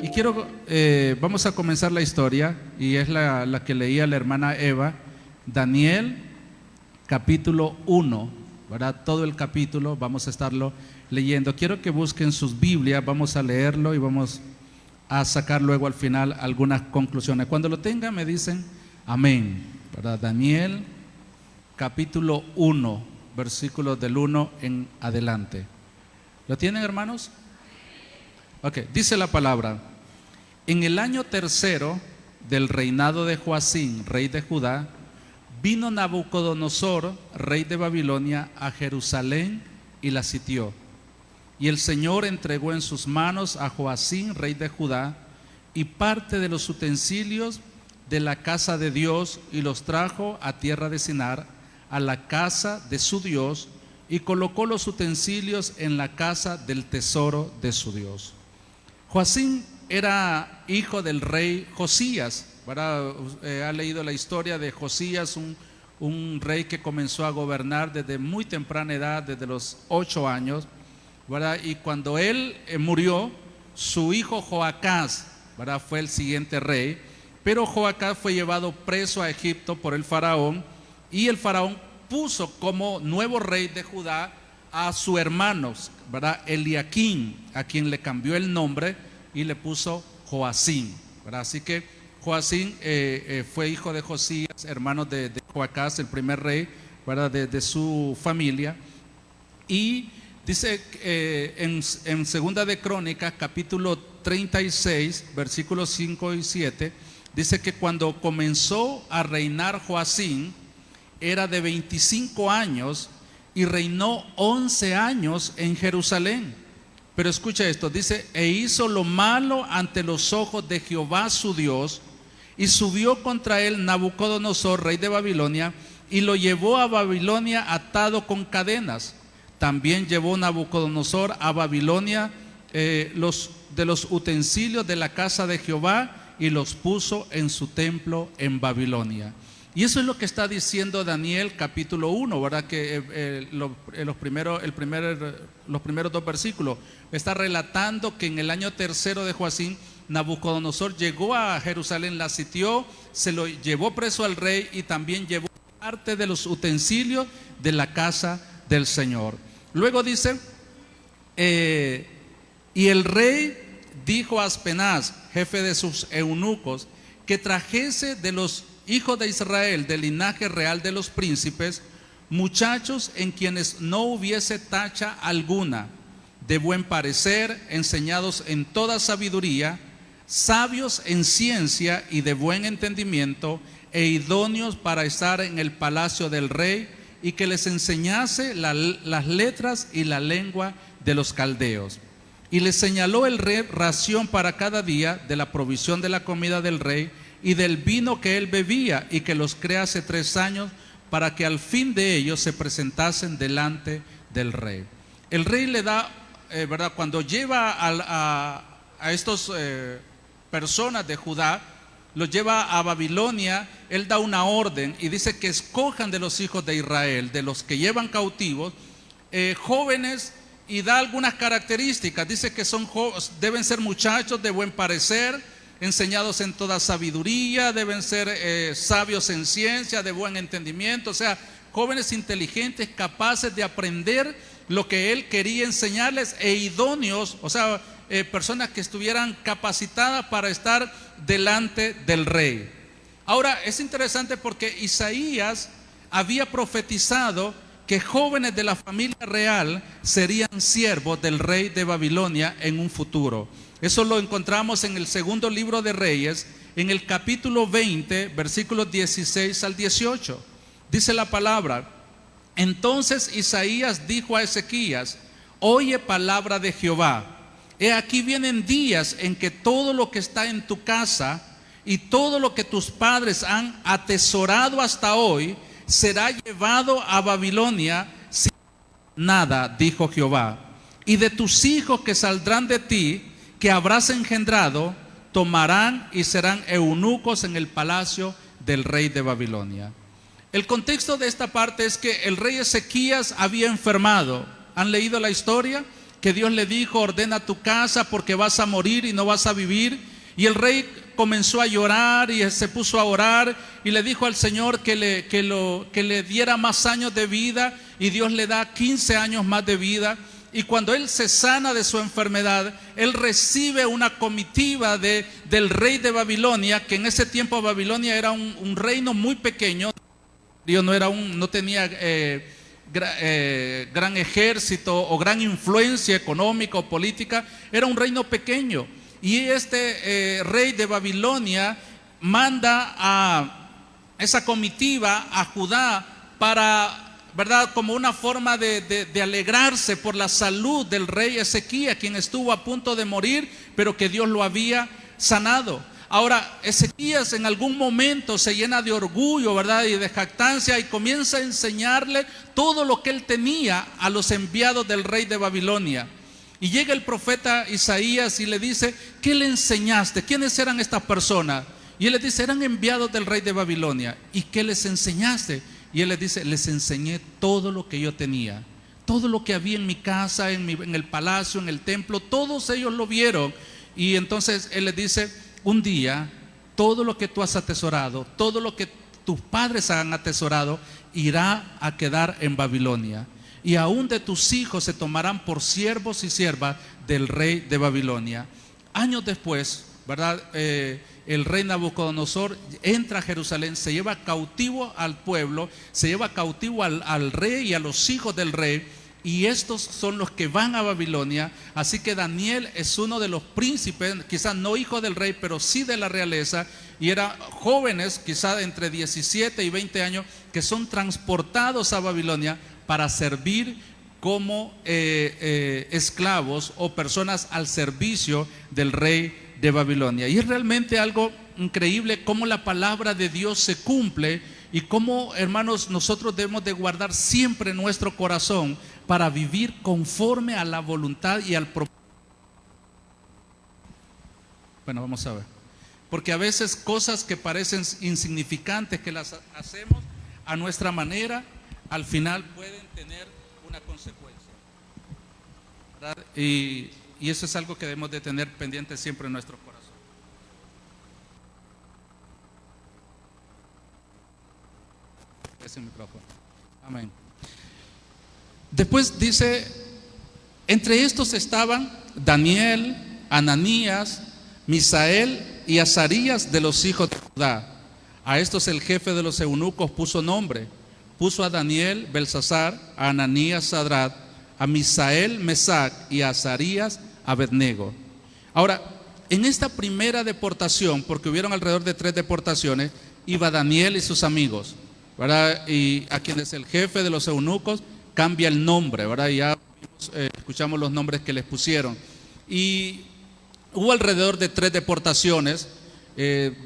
Y vamos a comenzar la historia, y es la que leía la hermana Eva, Daniel, capítulo 1, ¿verdad? Todo el capítulo vamos a estarlo leyendo. Quiero que busquen sus Biblias, vamos a leerlo y vamos a sacar luego al final algunas conclusiones. Cuando lo tengan me dicen amén, ¿verdad? Daniel, capítulo 1, versículos del 1 en adelante. ¿Lo tienen, hermanos? Ok, dice la palabra: en el año tercero del reinado de Joacín, rey de Judá, vino Nabucodonosor, rey de Babilonia, a Jerusalén y la sitió. Y el Señor entregó en sus manos a Joacín, rey de Judá, y parte de los utensilios de la casa de Dios, y los trajo a tierra de Sinar, a la casa de su Dios, y colocó los utensilios en la casa del tesoro de su Dios. Joacín era hijo del rey Josías, ¿verdad? Ha leído la historia de Josías, un rey que comenzó a gobernar desde muy temprana edad, desde los 8 años, ¿verdad? Y cuando él murió, su hijo Joacás, ¿verdad?, fue el siguiente rey. Pero Joacás fue llevado preso a Egipto por el faraón, y el faraón puso como nuevo rey de Judá a su hermano, ¿verdad?, Eliaquín, a quien le cambió el nombre y le puso Joacín, ¿verdad? Así que Joacín fue hijo de Josías, hermano de Joacás, el primer rey, ¿verdad?, de su familia. Y dice en Segunda de Crónicas, capítulo 36, versículos 5 y 7, dice que cuando comenzó a reinar Joacín, era de 25 años y reinó 11 años en Jerusalén. Pero escucha esto, dice: e hizo lo malo ante los ojos de Jehová su Dios, y subió contra él Nabucodonosor, rey de Babilonia, y lo llevó a Babilonia atado con cadenas. También llevó Nabucodonosor a Babilonia de los utensilios de la casa de Jehová, y los puso en su templo en Babilonia. Y eso es lo que está diciendo Daniel capítulo 1, ¿verdad? Que los primeros 2 versículos está relatando que en el año tercero de Joacín, Nabucodonosor llegó a Jerusalén, la sitió, se lo llevó preso al rey, y también llevó parte de los utensilios de la casa del Señor. Luego dice, y el rey dijo a Aspenaz, jefe de sus eunucos, que trajese de los hijos de Israel, del linaje real de los príncipes, muchachos en quienes no hubiese tacha alguna, de buen parecer, enseñados en toda sabiduría, sabios en ciencia y de buen entendimiento, e idóneos para estar en el palacio del rey, y que les enseñase las letras y la lengua de los caldeos. Y les señaló el rey ración para cada día de la provisión de la comida del rey y del vino que él bebía, y que los crease 3 años, para que al fin de ellos se presentasen delante del rey. El rey le da, ¿verdad?, cuando lleva a estos personas de Judá, los lleva a Babilonia, él da una orden y dice que escojan de los hijos de Israel, de los que llevan cautivos, jóvenes, y da algunas características. Dice que deben ser muchachos de buen parecer, enseñados en toda sabiduría, deben ser sabios en ciencia, de buen entendimiento, o sea, jóvenes inteligentes, capaces de aprender lo que él quería enseñarles, e idóneos, o sea, personas que estuvieran capacitadas para estar delante del rey. Ahora, es interesante porque Isaías había profetizado que jóvenes de la familia real serían siervos del rey de Babilonia en un futuro. Eso lo encontramos en el segundo libro de Reyes, en el capítulo 20, versículos 16 al 18. Dice la palabra: entonces Isaías dijo a Ezequías: oye palabra de Jehová. He aquí vienen días en que todo lo que está en tu casa y todo lo que tus padres han atesorado hasta hoy será llevado a Babilonia sin nada, dijo Jehová. Y de tus hijos que saldrán de ti, que habrás engendrado, tomarán y serán eunucos en el palacio del rey de Babilonia. El contexto de esta parte es que el rey Ezequías había enfermado. ¿Han leído la historia? que Dios le dijo: ordena tu casa porque vas a morir y no vas a vivir. Y el rey comenzó a llorar y se puso a orar y le dijo al Señor que le diera más años de vida, y Dios le da 15 años más de vida. Y cuando él se sana de su enfermedad, él recibe una comitiva del rey de Babilonia, que en ese tiempo Babilonia era un reino muy pequeño. No tenía gran ejército o gran influencia económica o política, era un reino pequeño. Y este rey de Babilonia manda a esa comitiva a Judá para, ¿verdad?, como una forma de alegrarse por la salud del rey Ezequías, quien estuvo a punto de morir, pero que Dios lo había sanado. Ahora, Ezequías en algún momento se llena de orgullo, ¿verdad?, y de jactancia, y comienza a enseñarle todo lo que él tenía a los enviados del rey de Babilonia. Y llega el profeta Isaías y le dice: ¿qué le enseñaste? ¿Quiénes eran estas personas? Y él les dice: eran enviados del rey de Babilonia. ¿Y qué les enseñaste? Y él les dice: les enseñé todo lo que yo tenía, todo lo que había en mi casa, en el palacio, en el templo. Todos ellos lo vieron. Y entonces él les dice: un día todo lo que tú has atesorado, todo lo que tus padres han atesorado, irá a quedar en Babilonia, y aún de tus hijos se tomarán por siervos y siervas del rey de Babilonia. Años después, ¿verdad?, el rey Nabucodonosor entra a Jerusalén, se lleva cautivo al pueblo, se lleva cautivo al rey y a los hijos del rey, y estos son los que van a Babilonia. Así que Daniel es uno de los príncipes, quizás no hijo del rey, pero sí de la realeza, y eran jóvenes, quizás entre 17 y 20 años, que son transportados a Babilonia para servir como esclavos o personas al servicio del rey de Babilonia. Y es realmente algo increíble cómo la palabra de Dios se cumple, y cómo, hermanos, nosotros debemos de guardar siempre en nuestro corazón para vivir conforme a la voluntad y al propósito. Bueno, vamos a ver, porque a veces cosas que parecen insignificantes, que las hacemos a nuestra manera, al final pueden tener una consecuencia, ¿verdad? Y eso es algo que debemos de tener pendiente siempre en nuestro corazón. Ese micrófono. Amén. Después dice: entre estos estaban Daniel, Ananías, Misael y Azarías de los hijos de Judá. A estos el jefe de los eunucos puso nombre. Puso a Daniel Belsasar, a Ananías Sadrat, a Misael Mesac y a Azarías Abednego. Ahora, en esta primera deportación, porque hubieron alrededor de 3 deportaciones, iba Daniel y sus amigos, ¿verdad? Y a quienes el jefe de los eunucos cambia el nombre, ¿verdad? Y ya escuchamos los nombres que les pusieron. Y hubo alrededor de 3 deportaciones.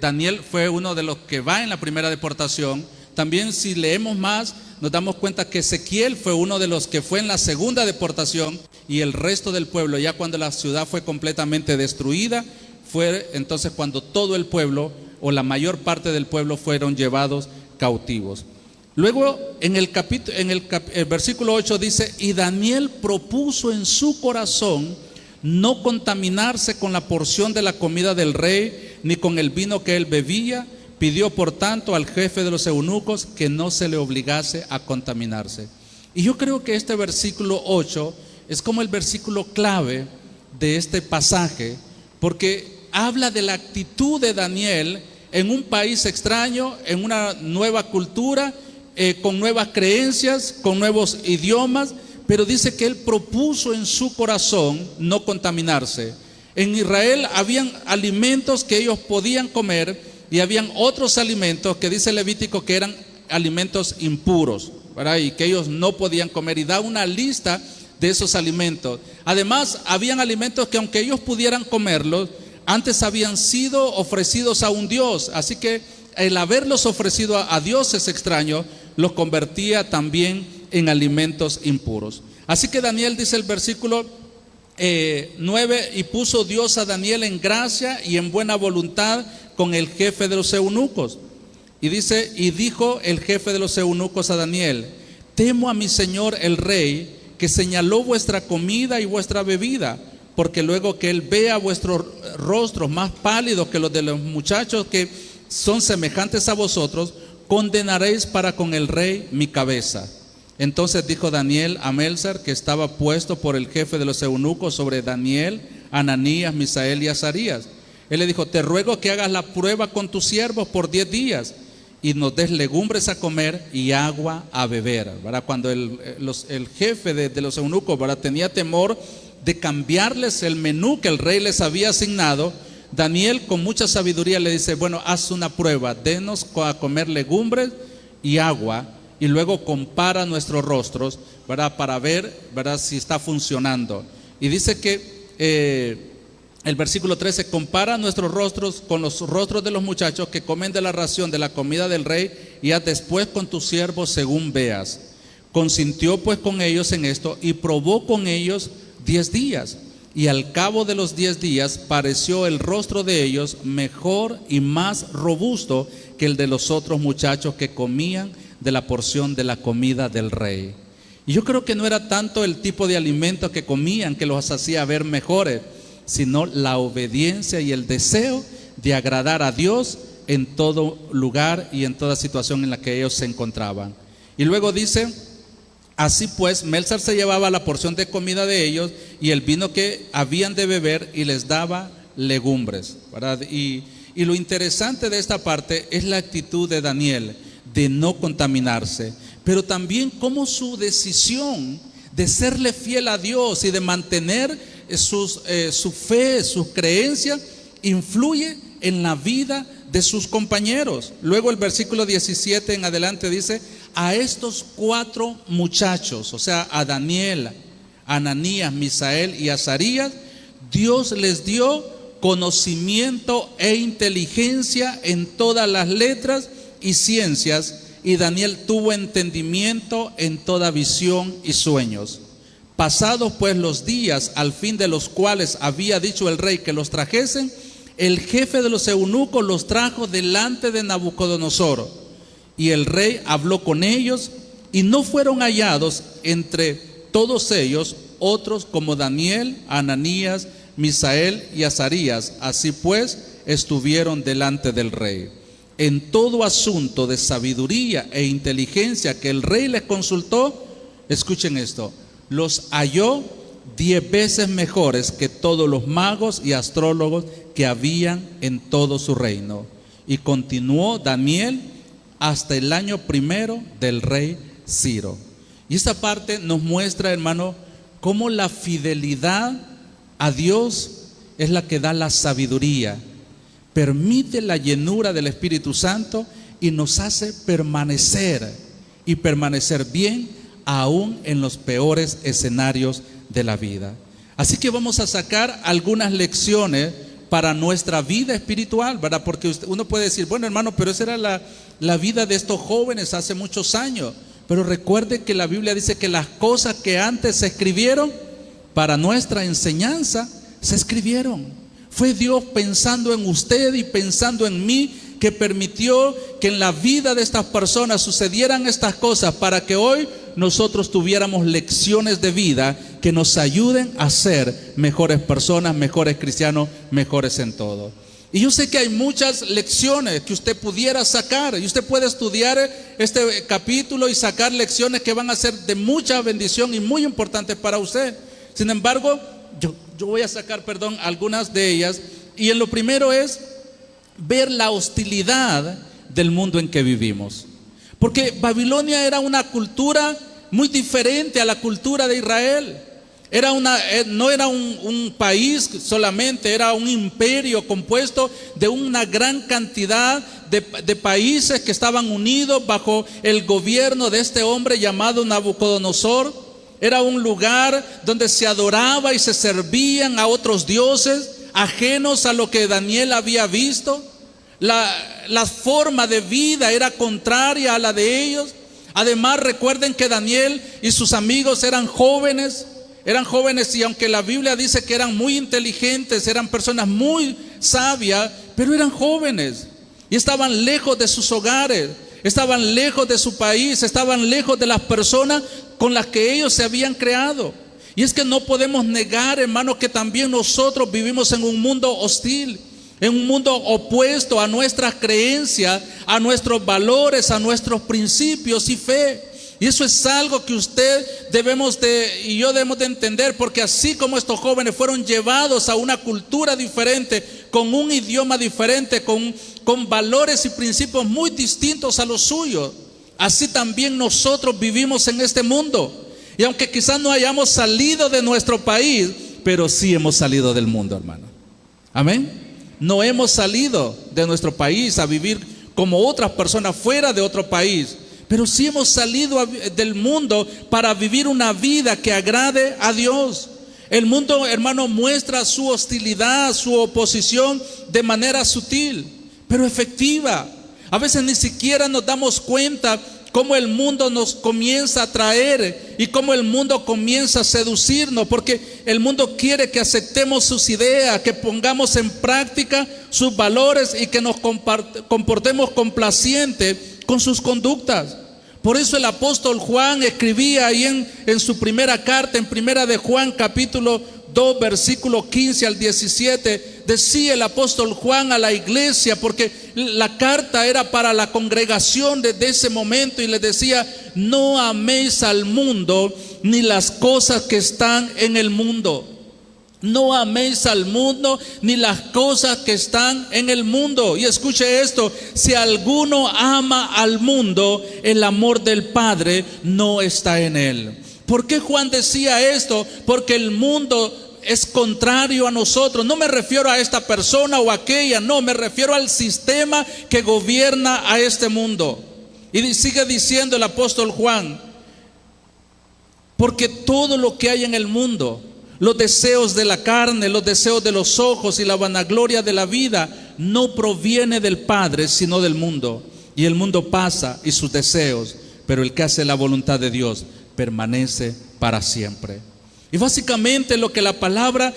Daniel fue uno de los que va en la primera deportación. También, si leemos más, nos damos cuenta que Ezequiel fue uno de los que fue en la segunda deportación, y el resto del pueblo, ya cuando la ciudad fue completamente destruida, fue entonces cuando todo el pueblo, o la mayor parte del pueblo, fueron llevados cautivos. Luego en el versículo 8 dice: y Daniel propuso en su corazón no contaminarse con la porción de la comida del rey, ni con el vino que él bebía. Pidió por tanto al jefe de los eunucos que no se le obligase a contaminarse. Y yo creo que este versículo 8 es como el versículo clave de este pasaje, porque habla de la actitud de Daniel en un país extraño, en una nueva cultura, con nuevas creencias, con nuevos idiomas, pero dice que él propuso en su corazón no contaminarse. En Israel habían alimentos que ellos podían comer, y habían otros alimentos que dice Levítico que eran alimentos impuros, ¿verdad?, y que ellos no podían comer, y da una lista de esos alimentos. Además, habían alimentos que aunque ellos pudieran comerlos, antes habían sido ofrecidos a un dios, así que el haberlos ofrecido a dioses extraños los convertía también en alimentos impuros. Así que Daniel, dice el versículo 9, y puso Dios a Daniel en gracia y en buena voluntad con el jefe de los eunucos. Y dice: y dijo el jefe de los eunucos a Daniel: temo a mi señor el rey, que señaló vuestra comida y vuestra bebida, porque luego que él vea vuestros rostros más pálidos que los de los muchachos que son semejantes a vosotros, condenaréis para con el rey mi cabeza. Entonces dijo Daniel a Melzar, que estaba puesto por el jefe de los eunucos sobre Daniel, Ananías, Misael y Azarías. Él le dijo: te ruego que hagas la prueba con tus siervos por 10 días y nos des legumbres a comer y agua a beber, ¿verdad? Cuando el jefe de los eunucos, ¿verdad?, tenía temor de cambiarles el menú que el rey les había asignado, Daniel con mucha sabiduría le dice: bueno, haz una prueba, denos a comer legumbres y agua, y luego compara nuestros rostros, ¿verdad?, para ver, ¿verdad?, si está funcionando. Y dice que el versículo 13: compara nuestros rostros con los rostros de los muchachos que comen de la ración de la comida del rey, y haz después con tus siervos según veas. Consintió pues con ellos en esto y probó con ellos 10 días. Y al cabo de los 10 días pareció el rostro de ellos mejor y más robusto que el de los otros muchachos que comían de la porción de la comida del rey. Y yo creo que no era tanto el tipo de alimentos que comían que los hacía ver mejores, sino la obediencia y el deseo de agradar a Dios en todo lugar y en toda situación en la que ellos se encontraban. Y luego dice: así pues, Melzar se llevaba la porción de comida de ellos y el vino que habían de beber, y les daba legumbres, ¿verdad? Y lo interesante de esta parte es la actitud de Daniel de no contaminarse, pero también cómo su decisión de serle fiel a Dios y de mantener su fe, sus creencias, influye en la vida de sus compañeros. Luego el versículo 17 en adelante dice: a estos 4 muchachos, o sea, a Daniel, Ananías, Misael y Azarías, Dios les dio conocimiento e inteligencia en todas las letras y ciencias, y Daniel tuvo entendimiento en toda visión y sueños. Pasados pues los días, al fin de los cuales había dicho el rey que los trajesen, el jefe de los eunucos los trajo delante de Nabucodonosor, y el rey habló con ellos, y no fueron hallados entre todos ellos otros como Daniel, Ananías, Misael y Azarías. Así pues estuvieron delante del rey. En todo asunto de sabiduría e inteligencia que el rey les consultó, escuchen esto, los halló 10 veces mejores que todos los magos y astrólogos que habían en todo su reino. Y continuó Daniel hasta el año 1 del rey Ciro. Y esta parte nos muestra, hermano, cómo la fidelidad a Dios es la que da la sabiduría, permite la llenura del Espíritu Santo y nos hace permanecer, y permanecer bien aún en los peores escenarios de la vida. Así que vamos a sacar algunas lecciones para nuestra vida espiritual, ¿verdad? Porque uno puede decir: bueno, hermano, pero esa era la vida de estos jóvenes hace muchos años. Pero recuerde que la Biblia dice que las cosas que antes se escribieron para nuestra enseñanza, se escribieron. Fue Dios pensando en usted y pensando en mí, que permitió que en la vida de estas personas sucedieran estas cosas, para que hoy nosotros tuviéramos lecciones de vida que nos ayuden a ser mejores personas, mejores cristianos, mejores en todo. Y yo sé que hay muchas lecciones que usted pudiera sacar, y usted puede estudiar este capítulo y sacar lecciones que van a ser de mucha bendición y muy importantes para usted. Sin embargo, yo voy a sacar, algunas de ellas, y en lo primero es ver la hostilidad del mundo en que vivimos. Porque Babilonia era una cultura muy diferente a la cultura de Israel. No era un país solamente, era un imperio compuesto de una gran cantidad de países que estaban unidos bajo el gobierno de este hombre llamado Nabucodonosor. Era un lugar donde se adoraba y se servían a otros dioses ajenos a lo que Daniel había visto. La forma de vida era contraria a la de ellos. Además, recuerden que Daniel y sus amigos eran jóvenes, y aunque la Biblia dice que eran muy inteligentes, eran personas muy sabias, pero eran jóvenes y estaban lejos de sus hogares, estaban lejos de su país, estaban lejos de las personas con las que ellos se habían creado. Y es que no podemos negar, hermanos, que también nosotros vivimos en un mundo hostil, en un mundo opuesto a nuestras creencias, a nuestros valores, a nuestros principios y fe. Y eso es algo que usted y yo debemos de entender, porque así como estos jóvenes fueron llevados a una cultura diferente, con un idioma diferente, con valores y principios muy distintos a los suyos, así también nosotros vivimos en este mundo. Y aunque quizás no hayamos salido de nuestro país, pero sí hemos salido del mundo, hermano. Amén. No hemos salido de nuestro país a vivir como otras personas fuera de otro país, pero sí hemos salido del mundo para vivir una vida que agrade a Dios. El mundo, hermano, muestra su hostilidad, su oposición de manera sutil, pero efectiva. A veces ni siquiera nos damos cuenta cómo el mundo nos comienza a atraer y cómo el mundo comienza a seducirnos, porque el mundo quiere que aceptemos sus ideas, que pongamos en práctica sus valores y que nos comportemos complacientes con sus conductas. Por eso el apóstol Juan escribía ahí en su primera carta, en primera de Juan capítulo 2 versículo 15 al 17, decía el apóstol Juan a la iglesia, porque la carta era para la congregación desde ese momento, y les decía: no améis al mundo ni las cosas que están en el mundo. No améis al mundo ni las cosas que están en el mundo. Y escuche esto: si alguno ama al mundo, el amor del Padre no está en él. ¿Por qué Juan decía esto? Porque el mundo es contrario a nosotros. No me refiero a esta persona o aquella, no, me refiero al sistema que gobierna a este mundo. Y sigue diciendo el apóstol Juan: porque todo lo que hay en el mundo, los deseos de la carne, los deseos de los ojos y la vanagloria de la vida, no proviene del Padre, sino del mundo. Y el mundo pasa y sus deseos, pero el que hace la voluntad de Dios permanece para siempre. Y básicamente lo que la palabra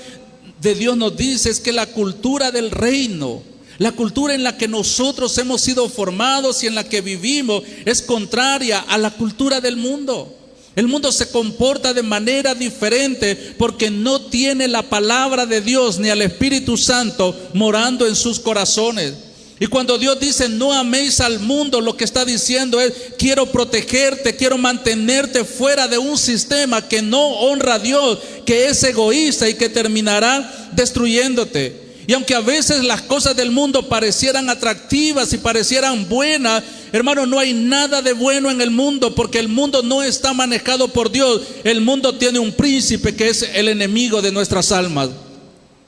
de Dios nos dice es que la cultura del reino, la cultura en la que nosotros hemos sido formados y en la que vivimos, es contraria a la cultura del mundo. El mundo se comporta de manera diferente porque no tiene la palabra de Dios ni al Espíritu Santo morando en sus corazones. Y cuando Dios dice no améis al mundo, lo que está diciendo es: quiero protegerte, quiero mantenerte fuera de un sistema que no honra a Dios, que es egoísta y que terminará destruyéndote. Y aunque a veces las cosas del mundo parecieran atractivas y parecieran buenas, hermano, no hay nada de bueno en el mundo, porque el mundo no está manejado por Dios. El mundo tiene un príncipe que es el enemigo de nuestras almas.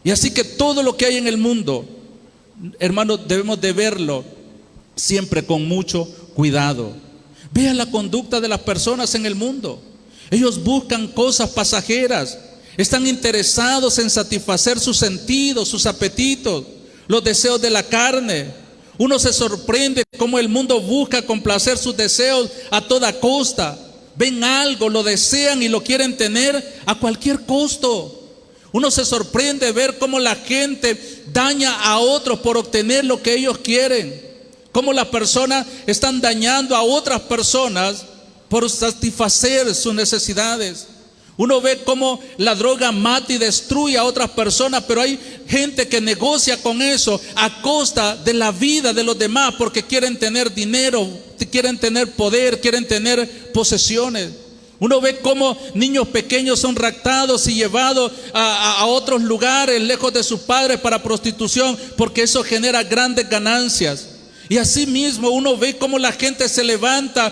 Y así que todo lo que hay en el mundo, hermano, debemos de verlo siempre con mucho cuidado. Vea la conducta de las personas en el mundo. Ellos buscan cosas pasajeras. Están interesados en satisfacer sus sentidos, sus apetitos, los deseos de la carne. Uno se sorprende cómo el mundo busca complacer sus deseos a toda costa. Ven algo, lo desean y lo quieren tener a cualquier costo. Uno se sorprende ver cómo la gente daña a otros por obtener lo que ellos quieren. Cómo las personas están dañando a otras personas por satisfacer sus necesidades. Uno ve cómo la droga mata y destruye a otras personas, pero hay gente que negocia con eso a costa de la vida de los demás, porque quieren tener dinero, quieren tener poder, quieren tener posesiones. Uno ve cómo niños pequeños son raptados y llevados a otros lugares lejos de sus padres para prostitución, porque eso genera grandes ganancias. Y así mismo uno ve cómo la gente se levanta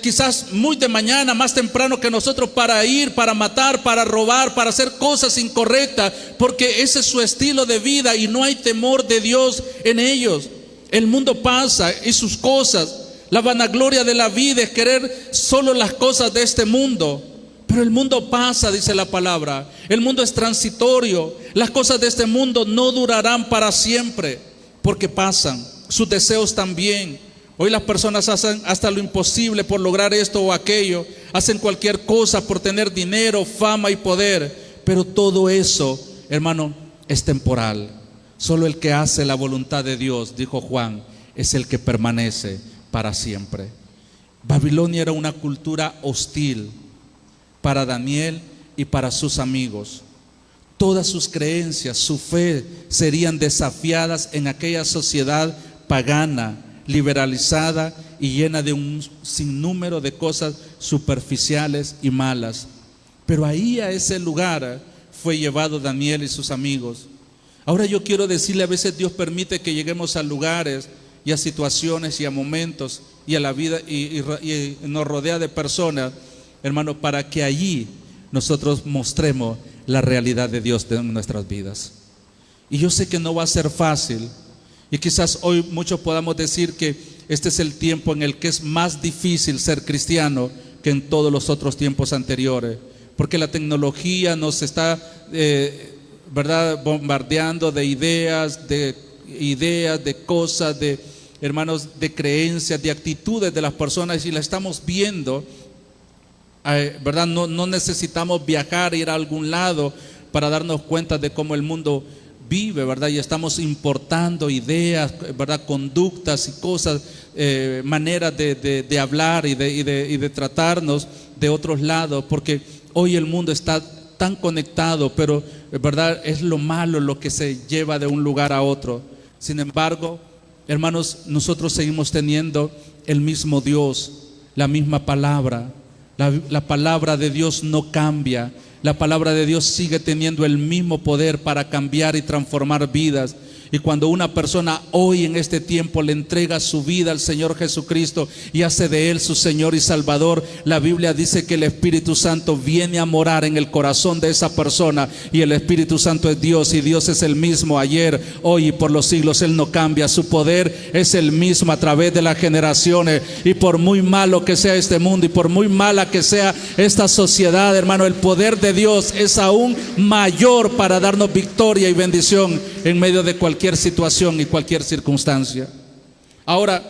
quizás muy de mañana, más temprano que nosotros, para ir, para matar, para robar, para hacer cosas incorrectas, porque ese es su estilo de vida y no hay temor de Dios en ellos. El mundo pasa y sus cosas. La vanagloria de la vida es querer solo las cosas de este mundo. Pero el mundo pasa, dice la palabra. El mundo es transitorio. Las cosas de este mundo no durarán para siempre, porque pasan. Sus deseos también. Hoy las personas hacen hasta lo imposible por lograr esto o aquello. Hacen cualquier cosa por tener dinero, fama y poder. Pero todo eso, hermano, es temporal. Solo el que hace la voluntad de Dios, dijo Juan, es el que permanece para siempre. Babilonia era una cultura hostil, para Daniel y para sus amigos. Todas sus creencias, su fe serían desafiadas en aquella sociedad pagana, liberalizada y llena de un sinnúmero de cosas superficiales y malas. Pero ahí, a ese lugar, fue llevado Daniel y sus amigos. Ahora yo quiero decirle, a veces Dios permite que lleguemos a lugares y a situaciones y a momentos y a la vida y nos rodea de personas, hermano, para que allí nosotros mostremos la realidad de Dios en nuestras vidas. Y yo sé que no va a ser fácil, y quizás hoy muchos podamos decir que este es el tiempo en el que es más difícil ser cristiano que en todos los otros tiempos anteriores, porque la tecnología nos está ¿verdad?, bombardeando de ideas, de cosas, de hermanos, de creencias, de actitudes de las personas, y la estamos viendo, ¿verdad? No necesitamos viajar, ir a algún lado para darnos cuenta de cómo el mundo vive, ¿verdad? Y estamos importando ideas, ¿verdad?, conductas y cosas, maneras de hablar y de tratarnos de otros lados, porque hoy el mundo está tan conectado, pero verdad, es lo malo lo que se lleva de un lugar a otro. Sin embargo, hermanos, nosotros seguimos teniendo el mismo Dios, la misma palabra. La palabra de Dios no cambia. La palabra de Dios sigue teniendo el mismo poder para cambiar y transformar vidas. Y cuando una persona hoy en este tiempo le entrega su vida al Señor Jesucristo y hace de Él su Señor y Salvador, la Biblia dice que el Espíritu Santo viene a morar en el corazón de esa persona. Y el Espíritu Santo es Dios, y Dios es el mismo ayer, hoy y por los siglos. Él no cambia, su poder es el mismo a través de las generaciones. Y por muy malo que sea este mundo, y por muy mala que sea esta sociedad, hermano, el poder de Dios es aún mayor para darnos victoria y bendición en medio de cualquier situación y cualquier circunstancia. Ahora,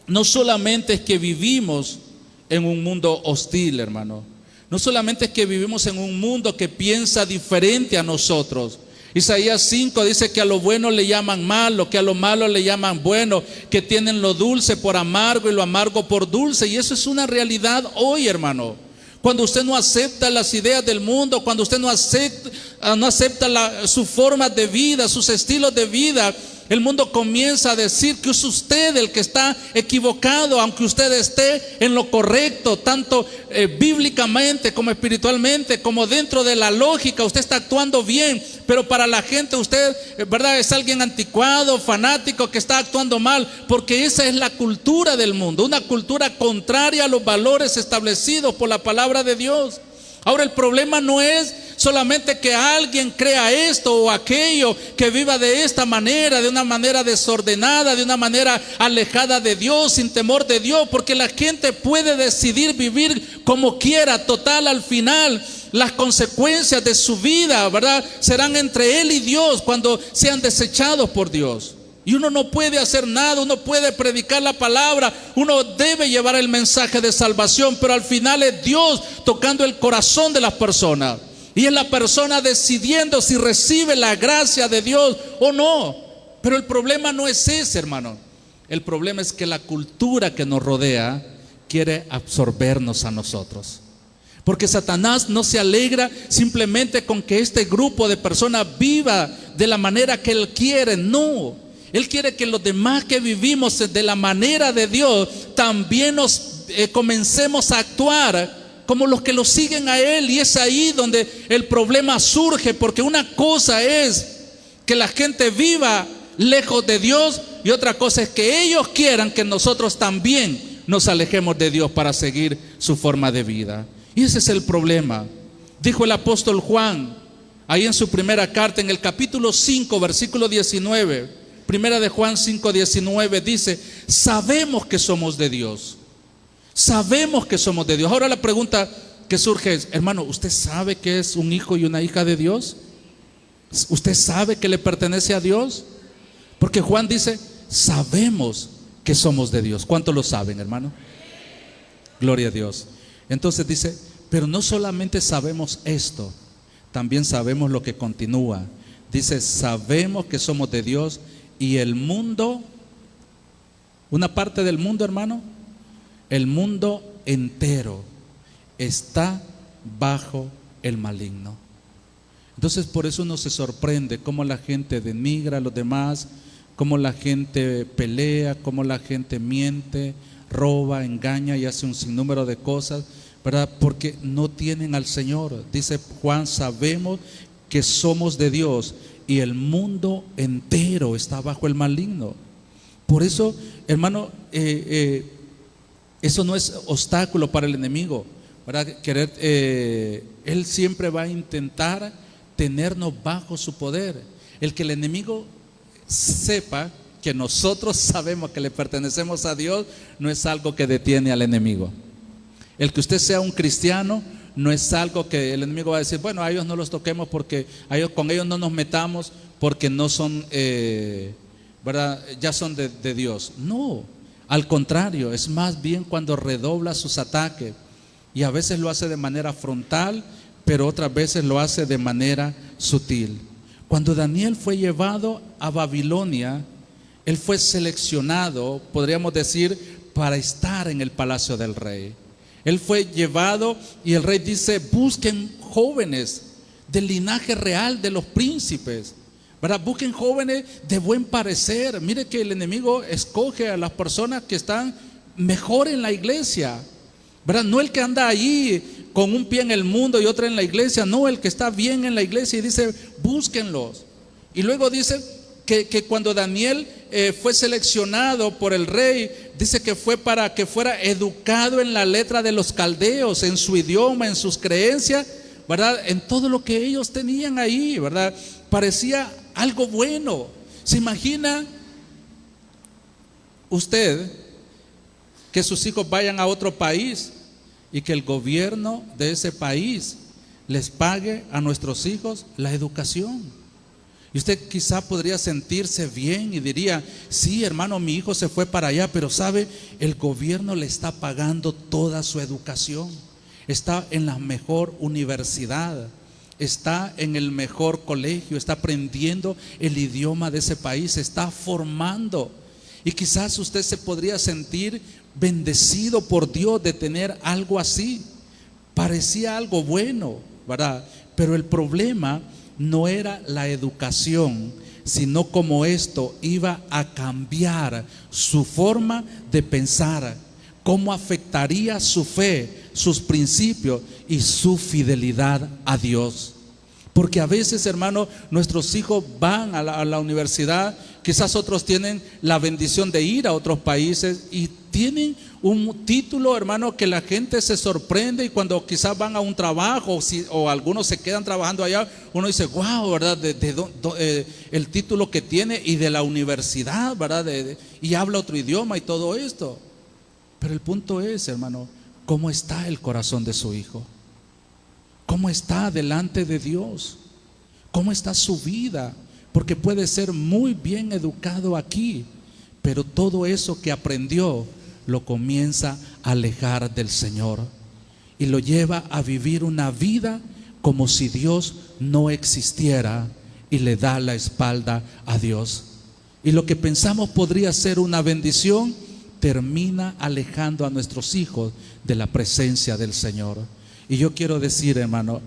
no solamente es que vivimos en un mundo hostil, hermano. No solamente es que vivimos en un mundo que piensa diferente a nosotros. Isaías 5 dice que a lo bueno le llaman malo, que a lo malo le llaman bueno, que tienen lo dulce por amargo y lo amargo por dulce. Y eso es una realidad hoy, hermano. Cuando usted no acepta las ideas del mundo, cuando usted no acepta su forma de vida, sus estilos de vida, el mundo comienza a decir que es usted el que está equivocado, aunque usted esté en lo correcto, tanto bíblicamente como espiritualmente, como dentro de la lógica. Usted está actuando bien, pero para la gente usted, ¿verdad?, es alguien anticuado, fanático, que está actuando mal, porque esa es la cultura del mundo, una cultura contraria a los valores establecidos por la palabra de Dios. Ahora, el problema no es solamente que alguien crea esto o aquello, que viva de esta manera, de una manera desordenada, de una manera alejada de Dios, sin temor de Dios, porque la gente puede decidir vivir como quiera. Total, al final las consecuencias de su vida, ¿verdad?, serán entre él y Dios cuando sean desechados por Dios. Y uno no puede hacer nada, uno puede predicar la palabra, uno debe llevar el mensaje de salvación, pero al final es Dios tocando el corazón de las personas. Y es la persona decidiendo si recibe la gracia de Dios o no. Pero el problema no es ese, hermano. El problema es que la cultura que nos rodea quiere absorbernos a nosotros. Porque Satanás no se alegra simplemente con que este grupo de personas viva de la manera que él quiere. No, él quiere que los demás que vivimos de la manera de Dios también nos comencemos a actuar como los que lo siguen a él. Y es ahí donde el problema surge, porque una cosa es que la gente viva lejos de Dios, y otra cosa es que ellos quieran que nosotros también nos alejemos de Dios para seguir su forma de vida. Y ese es el problema. Dijo el apóstol Juan, ahí en su primera carta, en el capítulo 5, versículo 19, primera de Juan 5, 19, dice: sabemos que somos de Dios. Sabemos que somos de Dios. Ahora la pregunta que surge es: hermano, ¿usted sabe que es un hijo y una hija de Dios? ¿Usted sabe que le pertenece a Dios? Porque Juan dice: sabemos que somos de Dios. ¿Cuántos lo saben, hermano? Gloria a Dios. Entonces dice, pero no solamente sabemos esto, también sabemos lo que continúa. Dice: sabemos que somos de Dios, y el mundo, una parte del mundo, hermano, el mundo entero está bajo el maligno. Entonces por eso uno se sorprende cómo la gente denigra a los demás, cómo la gente pelea, cómo la gente miente, roba, engaña y hace un sinnúmero de cosas, ¿verdad? Porque no tienen al Señor. Dice Juan, sabemos que somos de Dios y el mundo entero está bajo el maligno. Por eso, hermano, eso no es obstáculo para el enemigo, ¿verdad? Él siempre va a intentar tenernos bajo su poder. El que el enemigo sepa que nosotros sabemos que le pertenecemos a Dios no es algo que detiene al enemigo. El que usted sea un cristiano no es algo que el enemigo va a decir, bueno, a ellos no los toquemos porque con ellos no nos metamos porque no son, ¿verdad? Ya son de Dios. No, al contrario, es más bien cuando redobla sus ataques, y a veces lo hace de manera frontal, pero otras veces lo hace de manera sutil. Cuando Daniel fue llevado a Babilonia, él fue seleccionado, podríamos decir, para estar en el palacio del rey. Él fue llevado y el rey dice, busquen jóvenes del linaje real de los príncipes, ¿verdad? Busquen jóvenes de buen parecer. Mire que el enemigo escoge a las personas que están mejor en la iglesia, ¿verdad? No el que anda allí con un pie en el mundo y otro en la iglesia, no, el que está bien en la iglesia, y dice, búsquenlos. Y luego dice que cuando Daniel fue seleccionado por el rey, dice que fue para que fuera educado en la letra de los caldeos, en su idioma, en sus creencias, ¿verdad? En todo lo que ellos tenían ahí, ¿verdad? Parecía algo bueno. ¿Se imagina usted que sus hijos vayan a otro país y que el gobierno de ese país les pague a nuestros hijos la educación? Y usted quizá podría sentirse bien y diría, sí, hermano, mi hijo se fue para allá, pero sabe, el gobierno le está pagando toda su educación. Está en la mejor universidad, está en el mejor colegio, está aprendiendo el idioma de ese país, se está formando. Y quizás usted se podría sentir bendecido por Dios de tener algo así. Parecía algo bueno, ¿verdad? Pero el problema no era la educación, sino cómo esto iba a cambiar su forma de pensar, cómo afectaría su fe, sus principios y su fidelidad a Dios. Porque a veces, hermano, nuestros hijos van a la universidad, quizás otros tienen la bendición de ir a otros países y tienen un título, hermano, que la gente se sorprende, y cuando quizás van a un trabajo o algunos se quedan trabajando allá, uno dice, wow, ¿verdad? El título que tiene y de la universidad, ¿verdad? Y habla otro idioma y todo esto. Pero el punto es, hermano, ¿cómo está el corazón de su hijo? ¿Cómo está delante de Dios? ¿Cómo está su vida? Porque puede ser muy bien educado aquí, pero todo eso que aprendió lo comienza a alejar del Señor y lo lleva a vivir una vida como si Dios no existiera, y le da la espalda a Dios. Y lo que pensamos podría ser una bendición termina alejando a nuestros hijos de la presencia del Señor. Y yo quiero decir, hermano,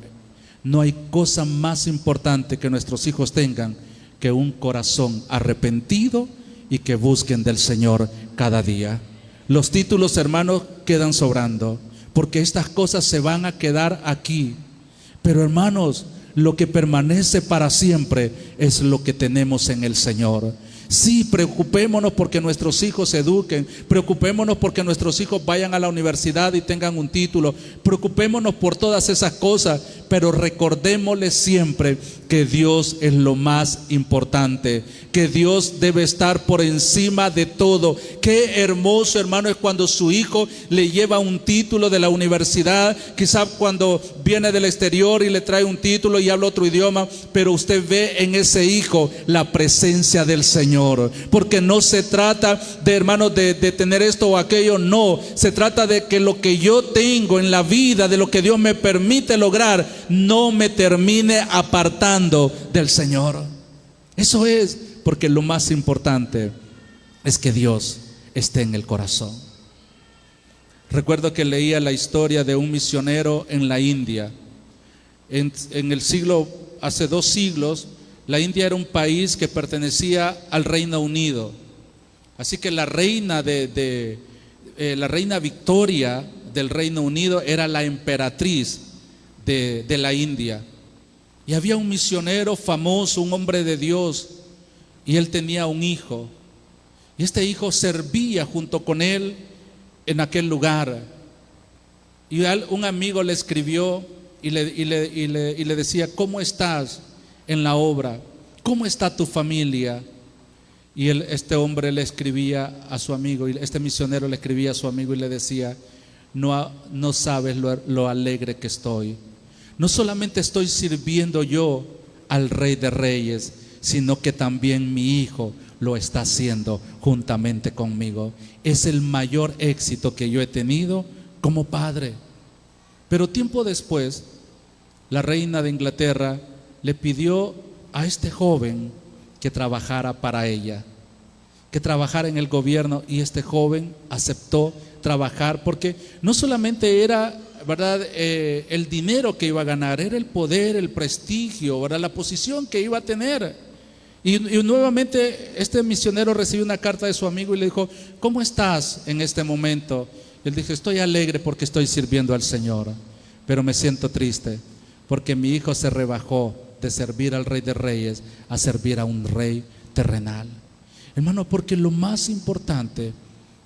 no hay cosa más importante que nuestros hijos tengan que un corazón arrepentido y que busquen del Señor cada día. Los títulos, hermanos, quedan sobrando, porque estas cosas se van a quedar aquí. Pero, hermanos, lo que permanece para siempre es lo que tenemos en el Señor. Sí, preocupémonos porque nuestros hijos se eduquen, preocupémonos porque nuestros hijos vayan a la universidad y tengan un título, preocupémonos por todas esas cosas, pero recordémosles siempre que Dios es lo más importante, que Dios debe estar por encima de todo. Qué hermoso, hermano, es cuando su hijo le lleva un título de la universidad, quizá cuando viene del exterior y le trae un título y habla otro idioma, pero usted ve en ese hijo la presencia del Señor. Porque no se trata de, hermanos, de tener esto o aquello, no, se trata de que lo que yo tengo en la vida, de lo que Dios me permite lograr, no me termine apartando del Señor. Eso es, porque lo más importante es que Dios esté en el corazón. Recuerdo que leía la historia de un misionero en la India. Hace 2 siglos, la India era un país que pertenecía al Reino Unido. Así que la reina la reina Victoria del Reino Unido era la emperatriz de la India. Y había un misionero famoso, un hombre de Dios, y él tenía un hijo. Y este hijo servía junto con él en aquel lugar. Y un amigo le escribió y le decía: ¿cómo estás en la obra? ¿Cómo está tu familia? Y este hombre le escribía a su amigo, y este misionero le escribía a su amigo y le decía: no sabes lo alegre que estoy. No solamente estoy sirviendo yo al Rey de Reyes, sino que también mi hijo lo está haciendo juntamente conmigo. Es el mayor éxito que yo he tenido como padre. Pero tiempo después, la reina de Inglaterra le pidió a este joven que trabajara para ella, que trabajara en el gobierno, y este joven aceptó trabajar porque no solamente era, ¿verdad?, el dinero que iba a ganar, era el poder, el prestigio, ¿verdad?, la posición que iba a tener. Y nuevamente este misionero recibió una carta de su amigo y le dijo: ¿cómo estás en este momento? Y él dijo: estoy alegre porque estoy sirviendo al Señor, pero me siento triste porque mi hijo se rebajó de servir al Rey de Reyes a servir a un rey terrenal. Hermano, porque lo más importante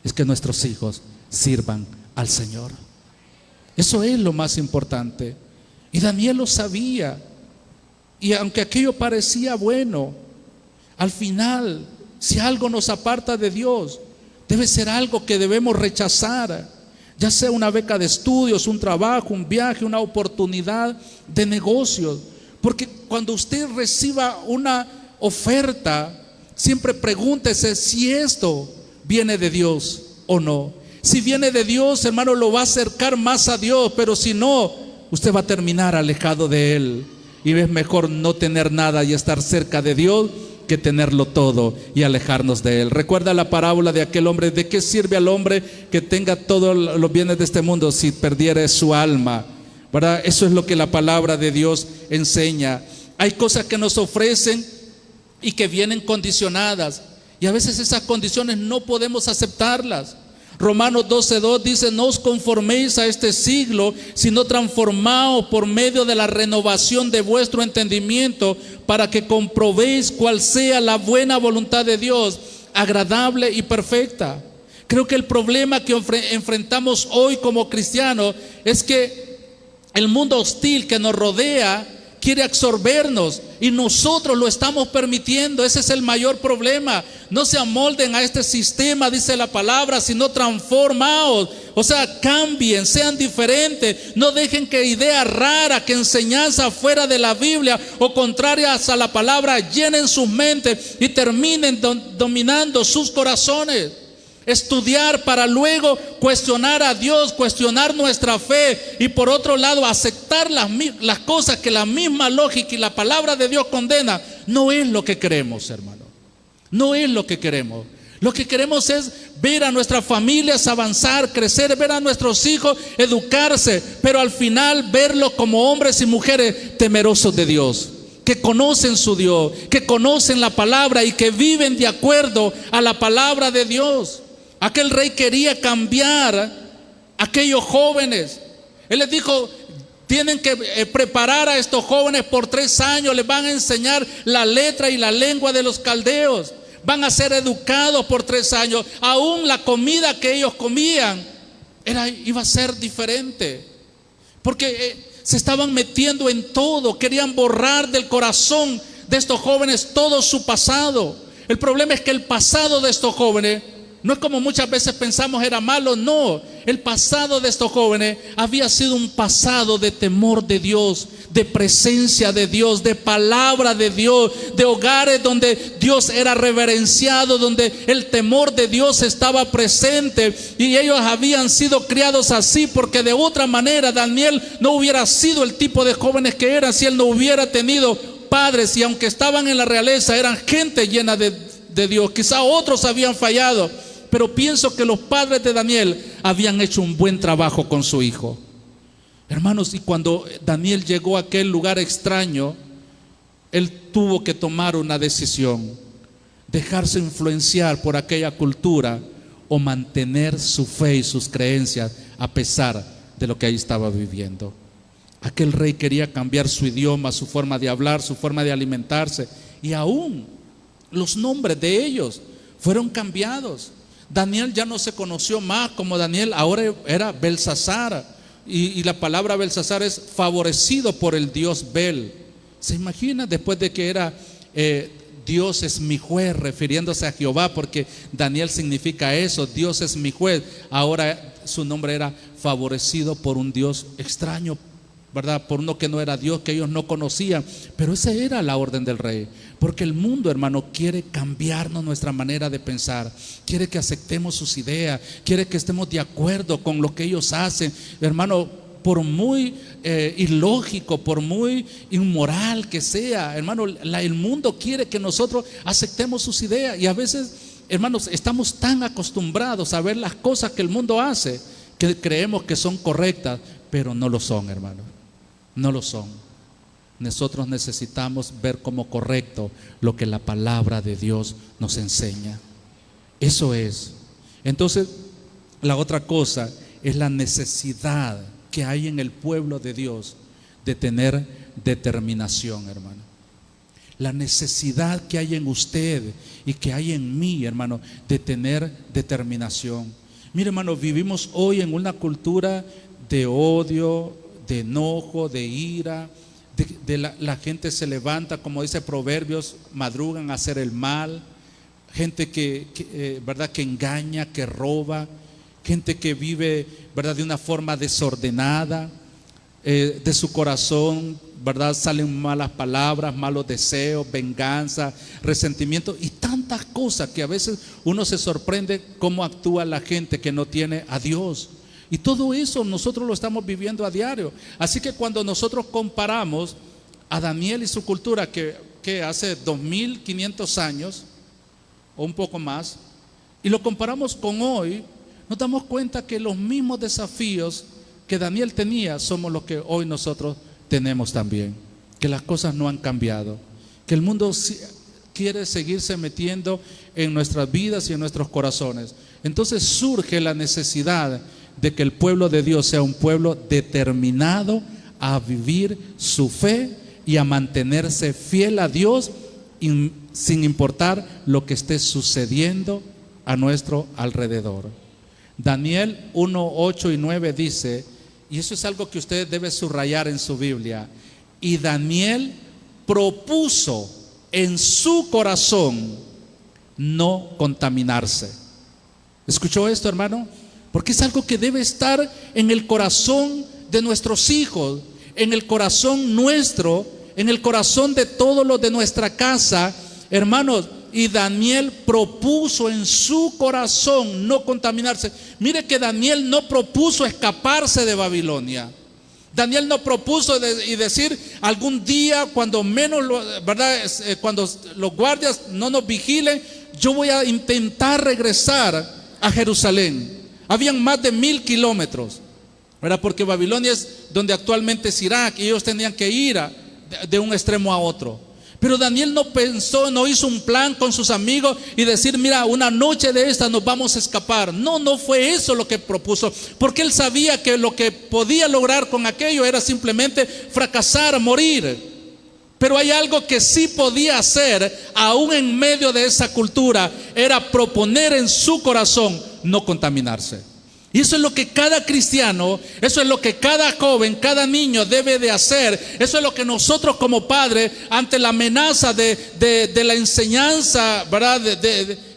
es que nuestros hijos sirvan al Señor. Eso es lo más importante. Y Daniel lo sabía. Y aunque aquello parecía bueno, al final, si algo nos aparta de Dios, debe ser algo que debemos rechazar. Ya sea una beca de estudios, un trabajo, un viaje, una oportunidad de negocios. Porque cuando usted reciba una oferta, siempre pregúntese si esto viene de Dios o no. Si viene de Dios, hermano, lo va a acercar más a Dios, pero si no, usted va a terminar alejado de Él. Y es mejor no tener nada y estar cerca de Dios que tenerlo todo y alejarnos de Él. Recuerda la parábola de aquel hombre: ¿de qué sirve al hombre que tenga todos los bienes de este mundo si perdiere su alma? ¿Verdad? Eso es lo que la palabra de Dios enseña. Hay cosas que nos ofrecen y que vienen condicionadas, y a veces esas condiciones no podemos aceptarlas. Romanos 12:2 dice: no os conforméis a este siglo, sino transformaos por medio de la renovación de vuestro entendimiento, para que comprobéis cuál sea la buena voluntad de Dios, agradable y perfecta. Creo que el problema que enfrentamos hoy como cristianos es que el mundo hostil que nos rodea quiere absorbernos y nosotros lo estamos permitiendo. Ese es el mayor problema. No se amolden a este sistema, dice la palabra, sino transformaos. O sea, cambien, sean diferentes. No dejen que ideas raras, que enseñanzas fuera de la Biblia o contrarias a la palabra llenen sus mentes y terminen dominando sus corazones. Estudiar para luego cuestionar a Dios, cuestionar nuestra fe, y por otro lado aceptar las cosas que la misma lógica y la palabra de Dios condena, no es lo que queremos, hermano. No es lo que queremos. Lo que queremos es ver a nuestras familias avanzar, crecer, ver a nuestros hijos educarse, pero al final verlos como hombres y mujeres temerosos de Dios, que conocen su Dios, que conocen la palabra y que viven de acuerdo a la palabra de Dios. Aquel rey quería cambiar a aquellos jóvenes. Él les dijo: tienen que preparar a estos jóvenes por 3 años, les van a enseñar la letra y la lengua de los caldeos, van a ser educados por 3 años. Aún la comida que ellos comían iba a ser diferente, porque se estaban metiendo en todo, querían borrar del corazón de estos jóvenes todo su pasado. El problema es que el pasado de estos jóvenes no es como muchas veces pensamos era malo. No, el pasado de estos jóvenes había sido un pasado de temor de Dios, de presencia de Dios, de palabra de Dios, de hogares donde Dios era reverenciado, donde el temor de Dios estaba presente, y ellos habían sido criados así, porque de otra manera Daniel no hubiera sido el tipo de jóvenes que era si él no hubiera tenido padres, y aunque estaban en la realeza eran gente llena de Dios. Quizá otros habían fallado, pero pienso que los padres de Daniel habían hecho un buen trabajo con su hijo. Hermanos, y cuando Daniel llegó a aquel lugar extraño, él tuvo que tomar una decisión: dejarse influenciar por aquella cultura o mantener su fe y sus creencias a pesar de lo que ahí estaba viviendo. Aquel rey quería cambiar su idioma, su forma de hablar, su forma de alimentarse, y aún los nombres de ellos fueron cambiados. Daniel ya no se conoció más como Daniel, ahora era Belsasar, y la palabra Belsasar es favorecido por el dios Bel. ¿Se imagina? Después de que era Dios es mi juez, refiriéndose a Jehová, porque Daniel significa eso, Dios es mi juez. Ahora su nombre era favorecido por un Dios extraño, ¿verdad? Por uno que no era Dios, que ellos no conocían. Pero esa era la orden del rey, porque el mundo, hermano, quiere cambiarnos nuestra manera de pensar, quiere que aceptemos sus ideas, quiere que estemos de acuerdo con lo que ellos hacen. Hermano, por muy ilógico, por muy inmoral que sea, hermano, el mundo quiere que nosotros aceptemos sus ideas. Y a veces, hermanos, estamos tan acostumbrados a ver las cosas que el mundo hace que creemos que son correctas, pero no lo son, hermano, no lo son. Nosotros necesitamos ver como correcto lo que la palabra de Dios nos enseña. Eso es. Entonces, la otra cosa es la necesidad que hay en el pueblo de Dios de tener determinación, hermano. La necesidad que hay en usted y que hay en mí, hermano, de tener determinación. Mire, hermano, vivimos hoy en una cultura de odio, de enojo, de ira. La gente se levanta, como dice Proverbios, madrugan a hacer el mal. Gente ¿verdad?, que engaña, que roba. Gente que vive, ¿verdad?, de una forma desordenada. De su corazón, ¿verdad?, salen malas palabras, malos deseos, venganza, resentimiento y tantas cosas que a veces uno se sorprende cómo actúa la gente que no tiene a Dios. Y todo eso nosotros lo estamos viviendo a diario. Así que cuando nosotros comparamos a Daniel y su cultura, que hace 2500 años o un poco más, y lo comparamos con hoy, nos damos cuenta que los mismos desafíos que Daniel tenía somos los que hoy nosotros tenemos también. Que las cosas no han cambiado, que el mundo quiere seguirse metiendo en nuestras vidas y en nuestros corazones. Entonces surge la necesidad de que el pueblo de Dios sea un pueblo determinado a vivir su fe y a mantenerse fiel a Dios sin importar lo que esté sucediendo a nuestro alrededor. Daniel 1, 8 y 9 dice, y eso es algo que usted debe subrayar en su Biblia: y Daniel propuso en su corazón no contaminarse. ¿Escuchó esto, hermano? Porque es algo que debe estar en el corazón de nuestros hijos, en el corazón nuestro, en el corazón de todos los de nuestra casa, hermanos. Y Daniel propuso en su corazón no contaminarse. Mire que Daniel no propuso escaparse de Babilonia. Daniel no propuso y decir algún día, cuando menos, ¿verdad?, cuando los guardias no nos vigilen, yo voy a intentar regresar a Jerusalén. Habían más de 1000 kilómetros, ¿verdad?, porque Babilonia es donde actualmente es Irak, y ellos tenían que ir de un extremo a otro. Pero Daniel no pensó, no hizo un plan con sus amigos y decir, mira, una noche de esta nos vamos a escapar. No fue eso lo que propuso, porque él sabía que lo que podía lograr con aquello era simplemente fracasar, morir. Pero hay algo que sí podía hacer, aún en medio de esa cultura, era proponer en su corazón no contaminarse. Y eso es lo que cada cristiano, eso es lo que cada joven, cada niño debe de hacer. Eso es lo que nosotros como padres, ante la amenaza de la enseñanza, ¿verdad?,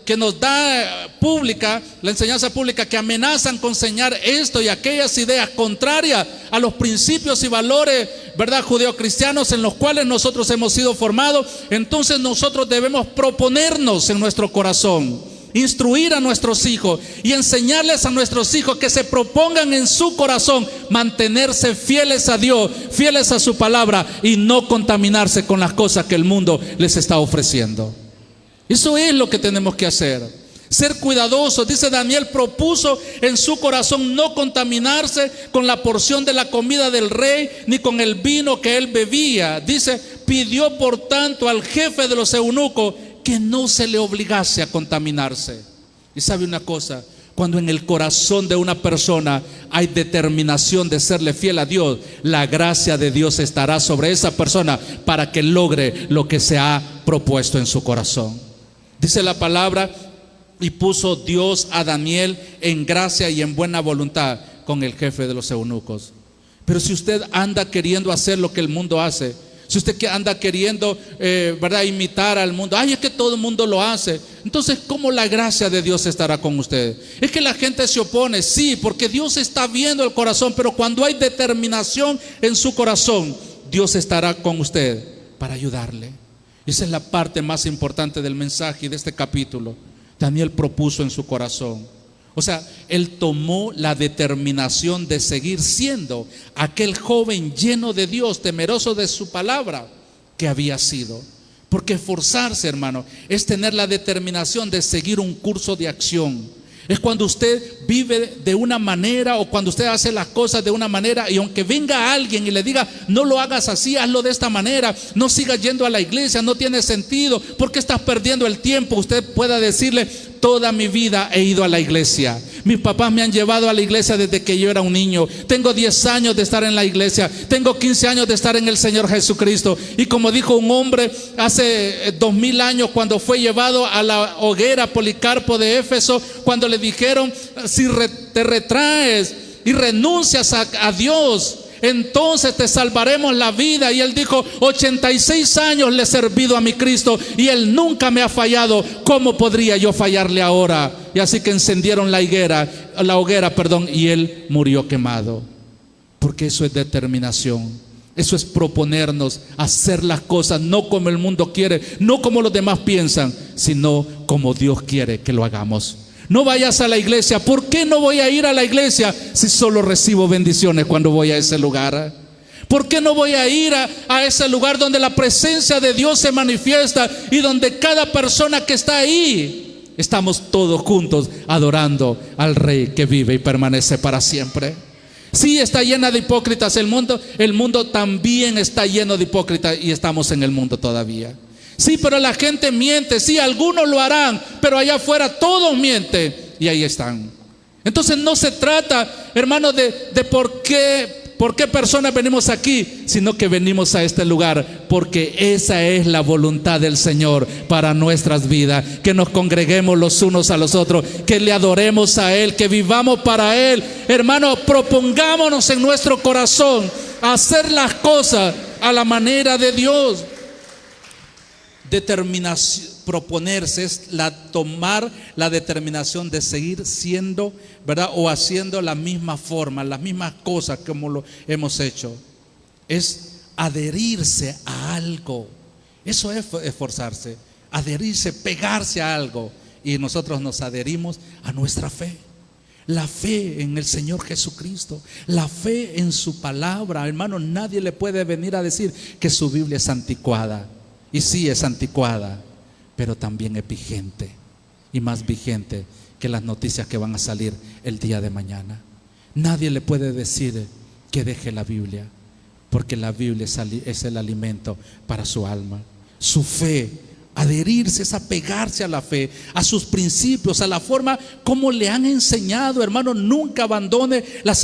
que nos da pública, la enseñanza pública, que amenazan con enseñar esto y aquellas ideas contrarias a los principios y valores, ¿verdad?, judeocristianos en los cuales nosotros hemos sido formados. Entonces nosotros debemos proponernos en nuestro corazón, instruir a nuestros hijos y enseñarles a nuestros hijos que se propongan en su corazón mantenerse fieles a Dios, fieles a su palabra, y no contaminarse con las cosas que el mundo les está ofreciendo. Eso es lo que tenemos que hacer. Ser cuidadosos. Dice Daniel, propuso en su corazón no contaminarse con la porción de la comida del rey, ni con el vino que él bebía. Dice, pidió por tanto al jefe de los eunucos que no se le obligase a contaminarse. Y sabe una cosa, cuando en el corazón de una persona hay determinación de serle fiel a Dios, la gracia de Dios estará sobre esa persona para que logre lo que se ha propuesto en su corazón. Dice la palabra, y puso Dios a Daniel en gracia y en buena voluntad con el jefe de los eunucos. Pero si usted anda queriendo hacer lo que el mundo hace, si usted anda queriendo ¿verdad?, imitar al mundo, ay, es que todo el mundo lo hace, entonces ¿cómo la gracia de Dios estará con usted? Es que la gente se opone, sí, porque Dios está viendo el corazón, pero cuando hay determinación en su corazón, Dios estará con usted para ayudarle. Esa es la parte más importante del mensaje y de este capítulo. Daniel propuso en su corazón, o sea, él tomó la determinación de seguir siendo aquel joven lleno de Dios, temeroso de su palabra que había sido. Porque esforzarse, hermano, es tener la determinación de seguir un curso de acción. Es cuando usted vive de una manera, o cuando usted hace las cosas de una manera, y aunque venga alguien y le diga, no lo hagas así, hazlo de esta manera, no sigas yendo a la iglesia, no tiene sentido, porque estás perdiendo el tiempo, usted pueda decirle, toda mi vida he ido a la iglesia. Mis papás me han llevado a la iglesia desde que yo era un niño. Tengo 10 años de estar en la iglesia. Tengo 15 años de estar en el Señor Jesucristo. Y como dijo un hombre hace 2000 años, cuando fue llevado a la hoguera Policarpo de Éfeso, cuando le dijeron, si te retraes y renuncias a Dios, entonces te salvaremos la vida. Y él dijo, 86 años le he servido a mi Cristo y él nunca me ha fallado. ¿Cómo podría yo fallarle ahora? Y así que encendieron la hoguera, y él murió quemado. Porque eso es determinación. Eso es proponernos hacer las cosas no como el mundo quiere, no como los demás piensan, sino como Dios quiere que lo hagamos. No vayas a la iglesia. ¿Por qué no voy a ir a la iglesia si solo recibo bendiciones cuando voy a ese lugar? ¿Por qué no voy a ir a ese lugar donde la presencia de Dios se manifiesta y donde cada persona que está ahí, estamos todos juntos adorando al Rey que vive y permanece para siempre? Sí, está llena de hipócritas el mundo también está lleno de hipócritas y estamos en el mundo todavía. Sí, pero la gente miente, sí, algunos lo harán, pero allá afuera todos mienten y ahí están. Entonces no se trata, hermano, de por qué personas venimos aquí, sino que venimos a este lugar porque esa es la voluntad del Señor para nuestras vidas, que nos congreguemos los unos a los otros, que le adoremos a Él, que vivamos para Él. Hermano, propongámonos en nuestro corazón hacer las cosas a la manera de Dios. Determinación, proponerse es tomar la determinación de seguir siendo, ¿verdad?, o haciendo la misma forma, las mismas cosas como lo hemos hecho. Es adherirse a algo. Eso es esforzarse, adherirse, pegarse a algo. Y nosotros nos adherimos a nuestra fe. La fe en el Señor Jesucristo, la fe en su palabra. Hermano, nadie le puede venir a decir que su Biblia es anticuada. Y sí, es anticuada, pero también es vigente, y más vigente que las noticias que van a salir el día de mañana. Nadie le puede decir que deje la Biblia, porque la Biblia es el alimento para su alma. Su fe, adherirse, es apegarse a la fe, a sus principios, a la forma como le han enseñado. Hermano, nunca abandone las enseñanzas